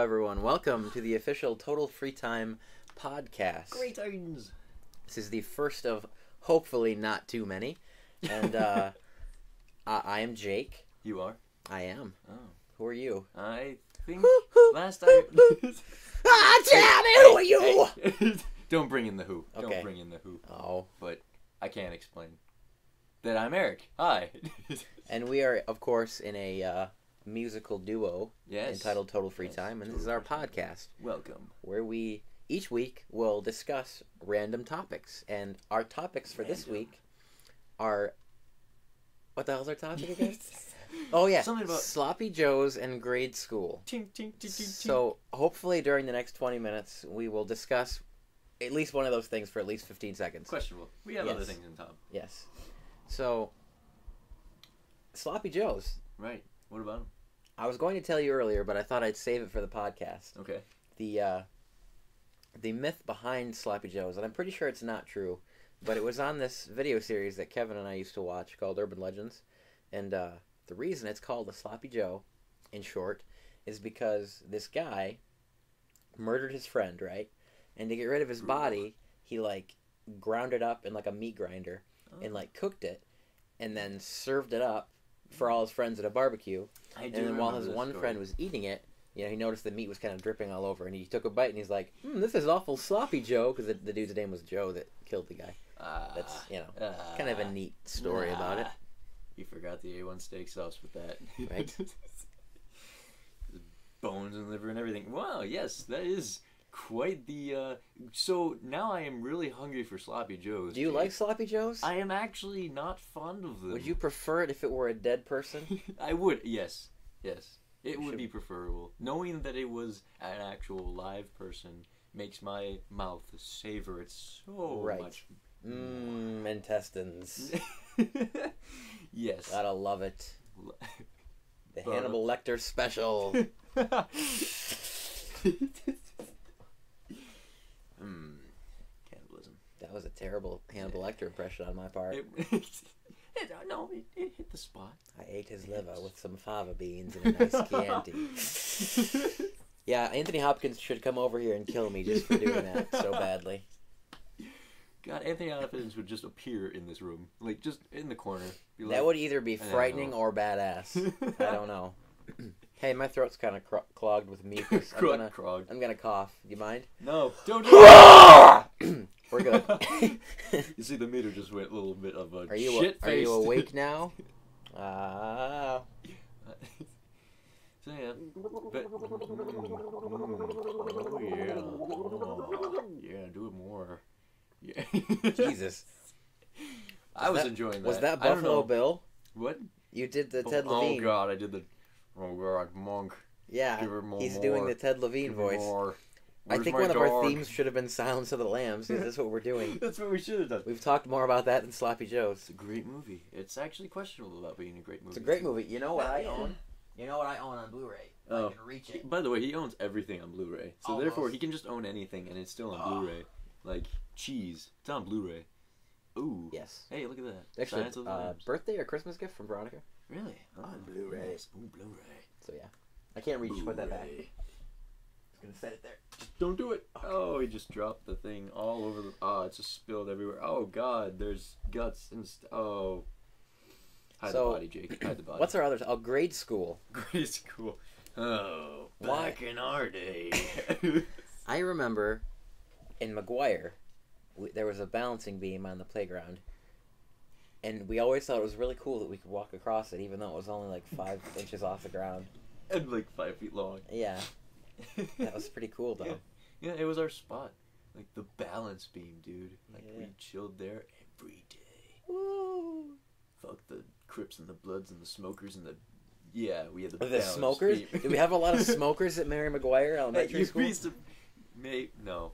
everyone. Welcome to the official Total Free Time podcast. Great times. This is the first of hopefully not too many. And I am Jake. You are? I am. Oh. Who are you? I think last time... Tell me, who are you? Hey. Don't bring in the who. Okay. Don't bring in the who. Oh. But I can't explain that I'm Eric. Hi. And we are, of course, in a musical duo Yes. entitled Total Free Time. And this is our podcast Welcome. where we, each week, will discuss random topics. And our topics for this week are... What the hell's our topic again? Oh, yeah. Something about... Sloppy Joes and grade school. Tink, tink, tink, tink, tink. So, hopefully during the next 20 minutes, we will discuss at least one of those things for at least 15 seconds. Questionable. We have other things in top. Yes. So, Sloppy Joes. Right. What about them? I was going to tell you earlier, but I thought I'd save it for the podcast. Okay. The myth behind Sloppy Joes, and I'm pretty sure it's not true, but it was on this video series that Kevin and I used to watch called Urban Legends, and the reason it's called a Sloppy Joe, in short, is because this guy murdered his friend, right? And to get rid of his body, he, like, ground it up in, like, a meat grinder and, like, cooked it and then served it up for all his friends at a barbecue. And then while his one friend was eating it, you know, he noticed the meat was kind of dripping all over, and he took a bite, and he's like, this is awful sloppy, Joe, because the dude's name was Joe that killed the guy. That's, you know, kind of a neat story about it. You forgot the A1 steak sauce with that. Right. Bones and liver and everything. Wow, yes, that is quite the... So, now I am really hungry for Sloppy Joes. Do you like Sloppy Joes? I am actually not fond of them. Would you prefer it if it were a dead person? I would, yes. Yes. It would be preferable. Knowing that it was an actual live person makes my mouth savor it so much. Mmm, intestines. Yes. Gotta love it. The Hannibal Lecter special. Cannibalism. That was a terrible Hannibal Lecter impression on my part. It hit the spot. I ate his liver with some fava beans and a nice Chianti. Yeah, Anthony Hopkins should come over here and kill me just for doing that so badly. God, Anthony Hopkins would just appear in this room, like just in the corner. Be like, that would either be frightening or badass. I don't know. Hey, my throat's kind of clogged with mucus. I'm gonna cough. Do you mind? No, don't do it. We're good. You see, the meter just went a little bit of a Are you awake now? So yeah, but yeah, do it more. Yeah. Jesus. I was enjoying that. Was that Buffalo Bill? What? You did the Ted Levine. Oh God, I did the. Oh God, monk. Yeah, he's doing the Ted Levine voice. I think one of our themes should have been Silence of the Lambs, because that's what we're doing. That's what we should have done. We've talked more about that than Sloppy Joe's. It's a great movie. It's actually questionable about being a great movie. It's a great movie. You know what I own? You know what I own on Blu-ray? I can reach it. By the way, he owns everything on Blu-ray. So therefore, he can just own anything, and it's still on Blu-ray. Like, cheese. It's on Blu-ray. Ooh. Yes. Hey, look at that. Actually, birthday or Christmas gift from Veronica? Really? On Blu-ray. Yes. Ooh, Blu-ray. So yeah. I can't reach to put that back. I'm gonna set it there. Just don't do it. Okay. Oh, he just dropped the thing all over the... Oh, it's just spilled everywhere. Oh, God. There's guts and... Oh. Hide the body, Jake. Hide the body. What's our other... Oh, grade school. Grade school. Oh, back in our day. I remember in McGuire, there was a balancing beam on the playground. And we always thought it was really cool that we could walk across it, even though it was only like 5 inches off the ground. And like 5 feet long. Yeah. That was pretty cool, though. Yeah, it was our spot. Like the balance beam, dude. Like we chilled there every day. Woo! Fuck the Crips and the Bloods and the smokers and the... Yeah, we had the balance smokers? Beam. Did we have a lot of smokers at Mary McGuire Elementary School? No.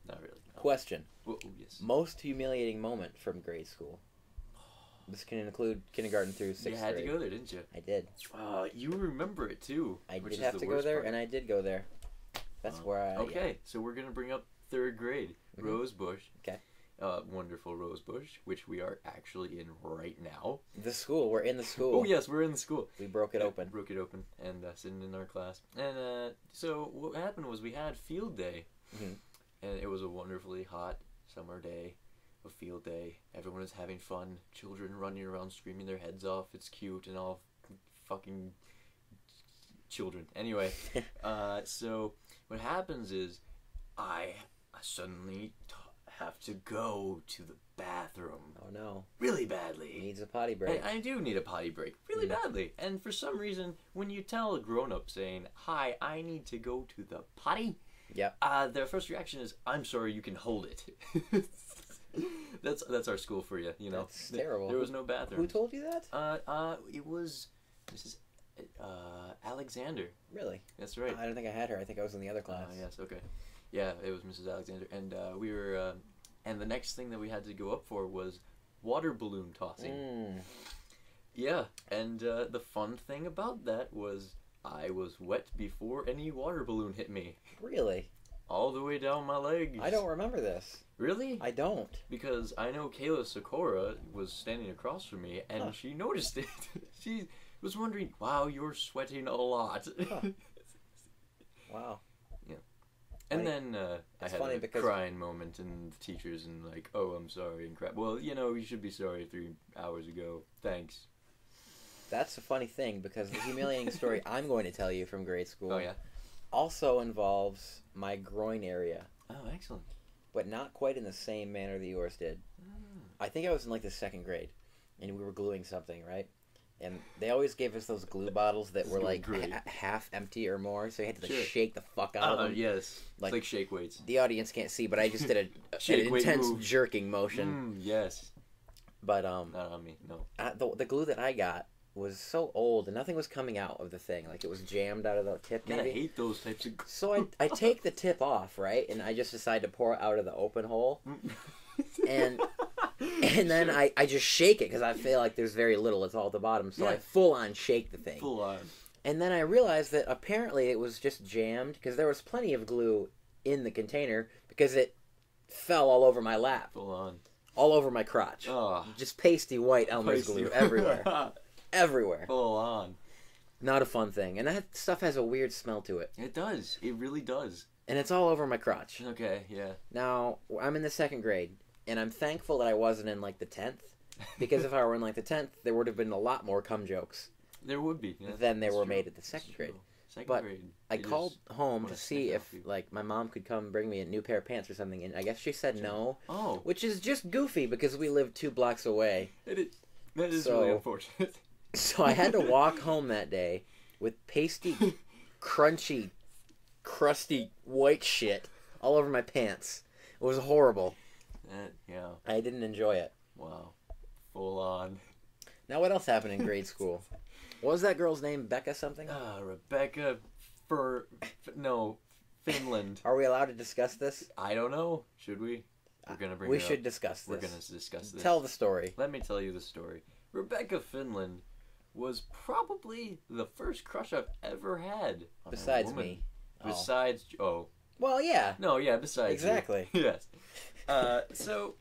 Not really. No. Question. Well, yes. Most humiliating moment from grade school? This can include kindergarten through 6th grade. You had to go there, didn't you? I did. You remember it, too. I did have to go there, and I did go there. That's where I... Okay, so we're going to bring up 3rd grade. Rose Bush. Okay. wonderful rose bush, which we are actually in right now. The school. We're in the school. Oh yes, we're in the school. We broke it open. Broke it open and sitting in our class. And so what happened was we had field day, Mhm. and it was a wonderfully hot summer day, a field day. Everyone is having fun. Children running around screaming their heads off. It's cute and all fucking children. Anyway, so what happens is I suddenly have to go to the bathroom Oh no. really badly. Needs a potty break. I do need a potty break really badly. And for some reason, when you tell a grown-up saying, "Hi, I need to go to the potty," Yep. their first reaction is, "I'm sorry, you can hold it." That's our school for you, you know. That's terrible. There was no bathroom. Who told you that? It was Mrs. Alexander. Really? That's right. I don't think I had her. I think I was in the other class. Yes, okay. Yeah, it was Mrs. Alexander. And we were, and the next thing that we had to go up for was water balloon tossing. Mm. Yeah, and the fun thing about that was I was wet before any water balloon hit me. Really? All the way down my legs. I don't remember this. Really? I don't. Because I know Kayla Sikora was standing across from me, and Huh. she noticed it. She was wondering, wow, you're sweating a lot. Huh. Wow. And Funny. then I It's had funny a because- crying moment, and the teachers and like, oh, I'm sorry, and crap. Well, you know, you should be sorry 3 hours ago. Thanks. That's a funny thing because the humiliating story I'm going to tell you from grade school Oh, yeah? also involves my groin area, Oh, excellent. but not quite in the same manner that yours did. I think I was in like the second grade, and we were gluing something, right? And they always gave us those glue bottles that were like Great. half empty or more, so you had to like Sure. shake the fuck out of them. Yes. Like- It's like shake weights. The audience can't see, but I just did an Shake weight intense move. jerking motion. Yes. But Not on me, no. the glue that I got was so old, and nothing was coming out of the thing. Like it was jammed out of the tip, God, I maybe. hate those types of... So I take the tip off, right, and I just decide to pour it out of the open hole, and then I just shake it because I feel like there's very little. It's all at the bottom, so I Yeah. full on shake the thing. Full on. And then I realized that apparently it was just jammed because there was plenty of glue in the container because it fell all over my lap, Full on. all over my crotch. Oh. Just pasty white Elmer's glue everywhere. Everywhere. Full on. Not a fun thing. And that stuff has a weird smell to it. It does. It really does. And it's all over my crotch. Okay, yeah. Now, I'm in the second grade, and I'm thankful that I wasn't in, like, the 10th. Because if I were in, like, the 10th, there would have been a lot more cum jokes There would be. Yeah, than there that's were true. made at the That's second true. grade. Second But grade. I they called just home wanna to see sniff if, off you. like, my mom could come bring me a new pair of pants or something, and I guess she said no. Oh. Which is just goofy because we live 2 blocks away. That is So- really unfortunate. So I had to walk home that day with pasty, crunchy, crusty white shit all over my pants. It was horrible. Yeah. I didn't enjoy it. Wow. Full on. Now, what else happened in grade school? What was that girl's name? Becca something? Rebecca no, Finland. Are we allowed to discuss this? I don't know. Should we? We're gonna bring We it should up. discuss this. We're gonna discuss this. Tell the story. Let me tell you the story. Rebecca Finland was probably the first crush I've ever had on Besides a woman. me. Oh. Besides, Well, yeah. no, yeah, besides you. Exactly. Yes. So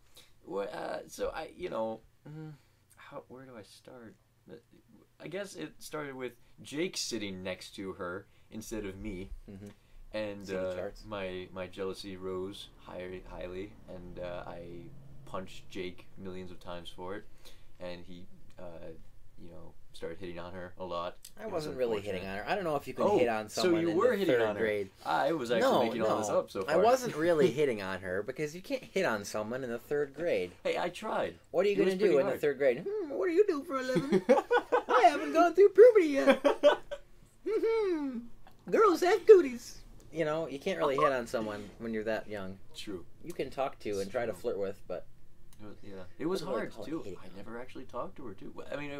I, where do I start? I guess it started with Jake sitting next to her instead of me, Mhm. and See the charts. my jealousy rose highly, and I punched Jake millions of times for it, and he, started hitting on her a lot. I It was wasn't really hitting unfortunate. on her. I don't know if you can Oh, hit on so someone you in were the hitting third on her. grade. I was actually making all this up so far. I wasn't really hitting on her because you can't hit on someone in the third grade. Hey, I tried. What are you It going was to do pretty in the hard. third grade? What do you do for a living? I haven't gone through puberty yet. Girls have cooties. You know, you can't really hit on someone when you're that young. True. You can talk to and try to flirt with, but It was What do I hard call it? too. Hitting I on. never actually talked to her too. I mean, I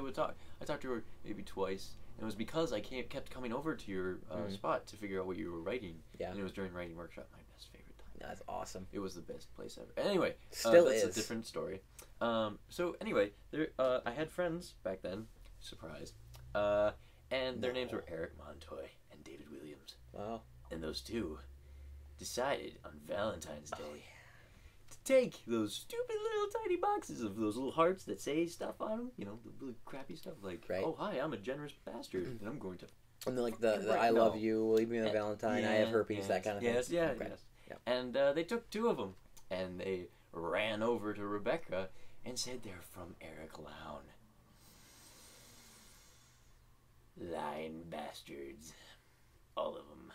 talked to her maybe twice, and it was because I kept coming over to your spot to figure out what you were writing. Yeah. And it was during writing workshop. My best favorite time. that's awesome. It was the best place ever. Anyway, Still that's is. a different story. So anyway, I had friends back then. Surprise. And their names were Eric Montoy and David Williams. Wow. And those two decided on Valentine's Day to take those stupid little tiny boxes of those little hearts that say stuff on them, you know, the really crappy stuff like, Right. oh, hi, I'm a generous bastard, and I'm going to... And then, like, the Right, I love no. you, will you be my Valentine, I have herpes, that kind of thing. Yes, yeah, Okay. yes. Yep. And they took 2 of them, and they ran over to Rebecca and said they're from Eric Lown. Lying bastards. All of them.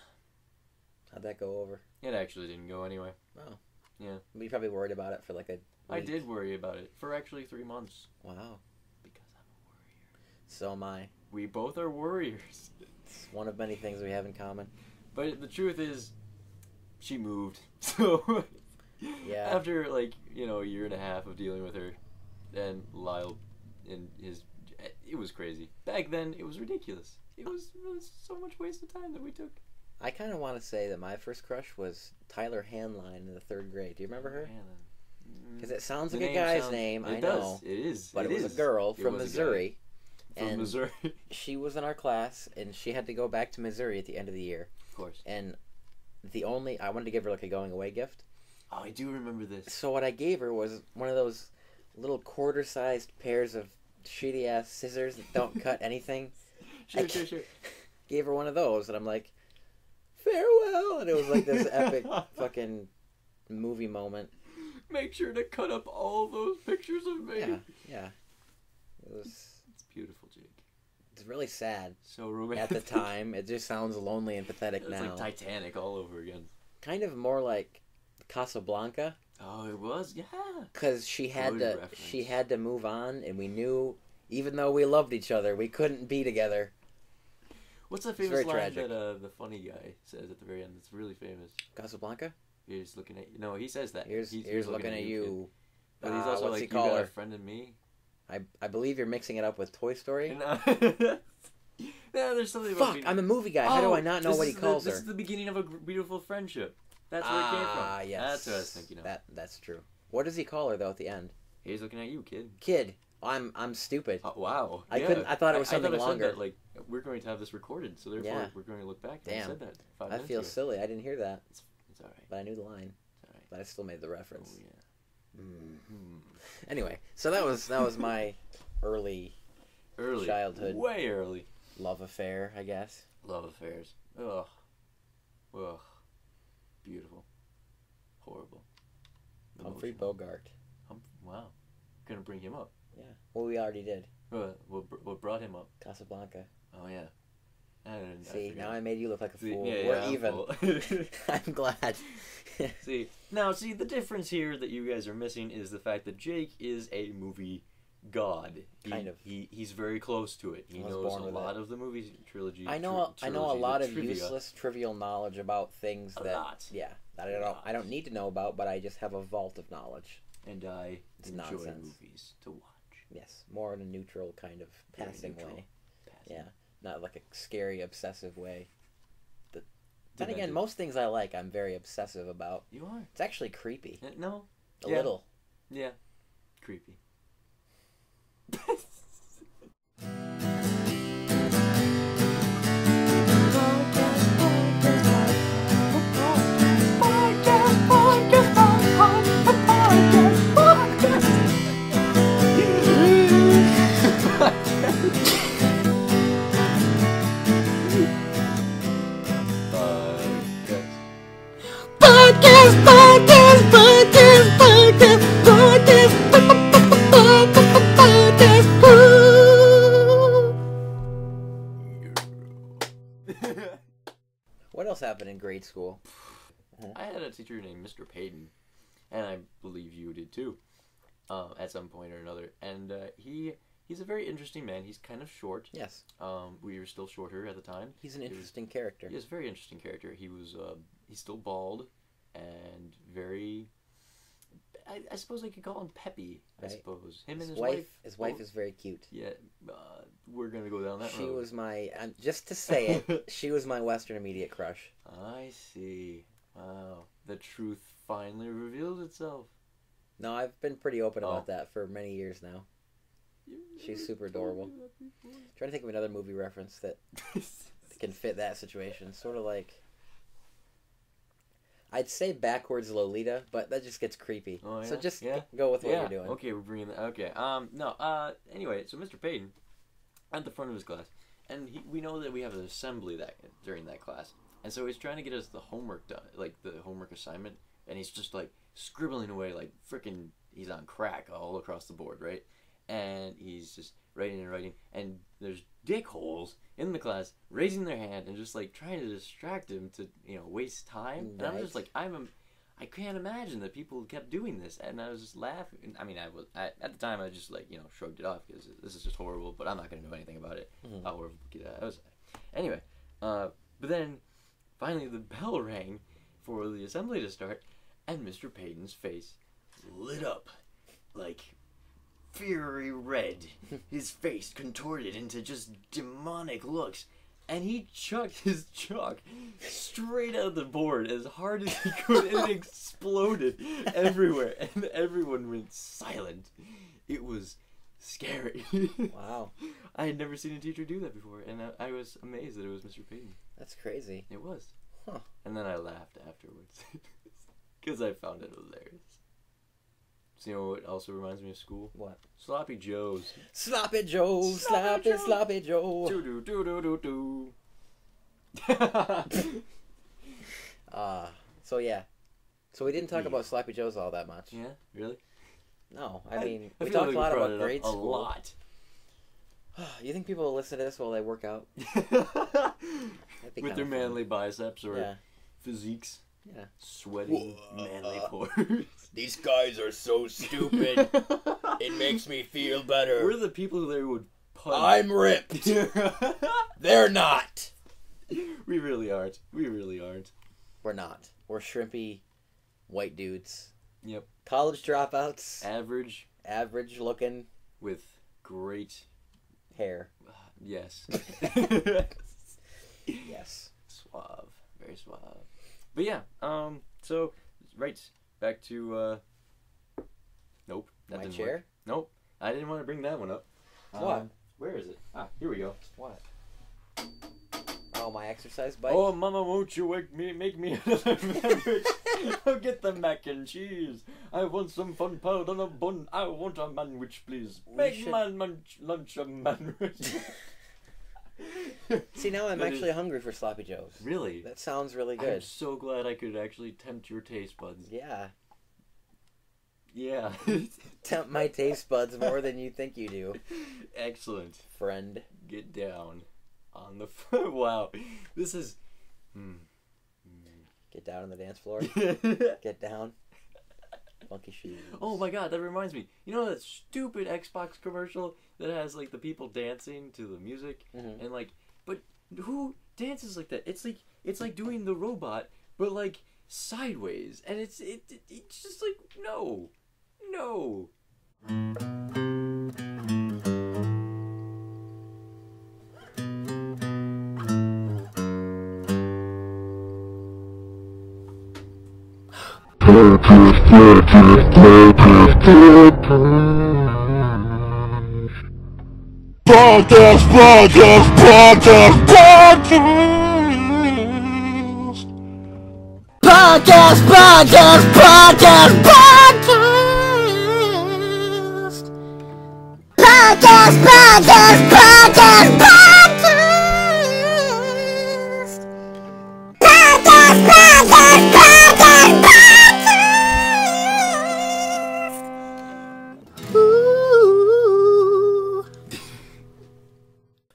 How'd that go over? It actually didn't go anyway. Oh. Yeah. We probably worried about it for like a week. I did worry about it for actually 3 months. Wow. Because I'm a warrior. So am I. We both are warriors. It's one of many things we have in common. But the truth is, she moved. So, Yeah. after, like, you know, a year and a half of dealing with her, and Lyle and his... It was crazy. Back then, it was ridiculous. It was so much waste of time that we took. I kind of want to say that my first crush was Tyler Hanline in the 3rd grade. Do you remember her? Because it sounds like a guy's name, I know. It is. But it was a girl from was a Missouri. From Missouri. She was in our class, and she had to go back to Missouri at the end of the year. Of course. And I wanted to give her like a going away gift. Oh, I do remember this. So what I gave her was one of those little quarter-sized pairs of shitty-ass scissors that don't cut anything. Sure. Gave her one of those, and I'm like, farewell! And it was like this epic fucking movie moment. Make sure to cut up all those pictures of me. Yeah. It's beautiful, Jake. It's really sad. So romantic. At the time, it just sounds lonely and pathetic now. It's like Titanic all over again. Kind of more like Casablanca. Oh, it was, yeah. Because she had to move on, and we knew, even though we loved each other, we couldn't be together. What's the famous line that the funny guy says at the very end? It's really famous. Casablanca? Here's looking at you. No, he says that. Here's looking at you. But he's also like, you got a friend in me. I believe you're mixing it up with Toy Story. No, there's something about... Fuck, I'm a movie guy. How do I not know what he calls her? This is the beginning of a beautiful friendship. That's where it came from. Ah, yes. That's what I was thinking of. That's true. What does he call her, though, at the end? He's looking at you, kid. Kid. I'm stupid. Wow. I couldn't. I thought it was something longer. Said that, like, we're going to have this recorded, so therefore we're going to look back. And I said that 5 minutes I feel ago. silly. I didn't hear that. It's all right. But I knew the line. It's all right. But I still made the reference. Oh yeah. Anyway, so that was my early childhood, way early love affair, I guess. Love affairs. Ugh. Beautiful. Horrible. Humphrey Bogart. Wow. Gonna bring him up. Yeah. Well, we already did. What brought him up? Casablanca. Oh yeah. See, now I made you look like a fool. Yeah, We're even. I'm glad. See, the difference here that you guys are missing is the fact that Jake is a movie god. He's very close to it. He knows a lot of the movie trilogy. I know a lot of useless, trivial knowledge about things that I don't need to know about, but I just have a vault of knowledge. And I enjoy nonsense. movies to watch. Yes, more in a neutral kind of passing way. Yeah, not like a scary, obsessive way. Then again, most things I like, I'm very obsessive about. You are. It's actually creepy. No. A little. Yeah. Creepy. What else happened in grade school? I had a teacher named Mr. Payton, and I believe you did too, at some point or another. And he's a very interesting man. He's kind of short. Yes. We were still shorter at the time. He's an interesting character. He's a very interesting character. He's still bald and very... I suppose I could call him peppy. Right. I suppose him and his wife. wife. His wife is very cute. Yeah, we're gonna go down that road. She was my just to say it. She was my Western immediate crush. I see. Wow, the truth finally revealed itself. No, I've been pretty open about that for many years now. She's super adorable. Trying to think of another movie reference that can fit that situation. Sort of like, I'd say backwards Lolita, but that just gets creepy. Oh, yeah? So just Yeah? go with what you're doing. Okay, we're bringing that. Okay. No. Anyway, so Mr. Payton, at the front of his class, and we know that we have an assembly during that class, and so he's trying to get us the homework done, like the homework assignment, and he's just like scribbling away like freaking he's on crack all across the board, right? And he's just writing and writing, and there's dickholes in the class raising their hand and just like trying to distract him to waste time. Right. And I'm just like I can't imagine that people kept doing this, and I was just laughing. I mean, at the time I just like shrugged it off because this is just horrible, but I'm not gonna do anything about it. Mm-hmm. I'll get out. Anyway, but then finally the bell rang for the assembly to start, and Mr. Payton's face lit up like fiery red, his face contorted into just demonic looks, and he chucked his chalk straight out of the board as hard as he could, and it exploded everywhere, and everyone went silent. It was scary. Wow. I had never seen a teacher do that before, and I was amazed that it was Mr. Payton. That's crazy. It was. Huh. And then I laughed afterwards, because I found it hilarious. So you know what also reminds me of school? What? Sloppy Joes. Sloppy Joe, sloppy Joe. Do do do do do. So yeah. So we didn't talk about Sloppy Joes all that much. Yeah, really? No, I mean I we feel talked like a lot brought about it up grade school. A lot. You think people will listen to this while they work out? With kinda their fun. manly biceps or Yeah. physiques. Yeah. Sweating manly pores. These guys are so stupid. It makes me feel better. We're the people that would punch. I'm ripped. They're not. We really aren't. We really aren't. We're not. We're shrimpy white dudes. Yep. College dropouts. Average Average looking with great. hair. Yes. Yes. Suave. Very suave. But yeah, so, right, back to, nope. That My didn't chair? work. Nope. I didn't want to bring that one up. What? Where is it? Ah, here we go. What? Oh, my exercise bike? Oh, mama, won't you make me another sandwich? I'll get the mac and cheese. I want some fun powder on a bun. I want a manwich, please. Make my lunch a manwich. See, now I'm That actually hungry for Sloppy Joes. Really? That sounds really I'm good. so glad I could actually tempt your taste buds. Yeah. Yeah. Tempt my taste buds more than you think you do, Excellent. friend. Get down on the wow. This is Get down on the dance floor. Get down. Funky shoes. Oh my god, that reminds me. You know that stupid Xbox commercial that has like the people dancing to the music Mhm. and like but who dances like that? It's like doing the robot but like sideways and it's just like no. No.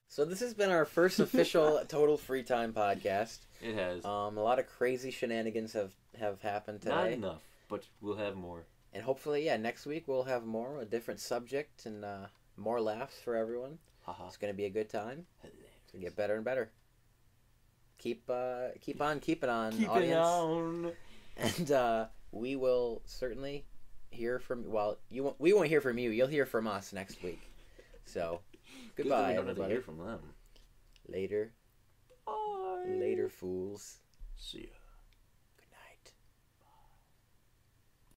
So this has been our first official Total Free Time podcast. It has. A lot of crazy shenanigans have happened today. Not enough, but we'll have more. And hopefully, yeah, next week we'll have more, a different subject, and more laughs for everyone. Haha. It's going to be a good time. It's going to get better and better. Keep on keeping on, Keep audience. it on. And we will certainly hear from, well, we won't hear from you. You'll hear from us next week. So, Good that goodbye, we don't have to everybody. hear from them. Later. Bye. Later, fools. See ya.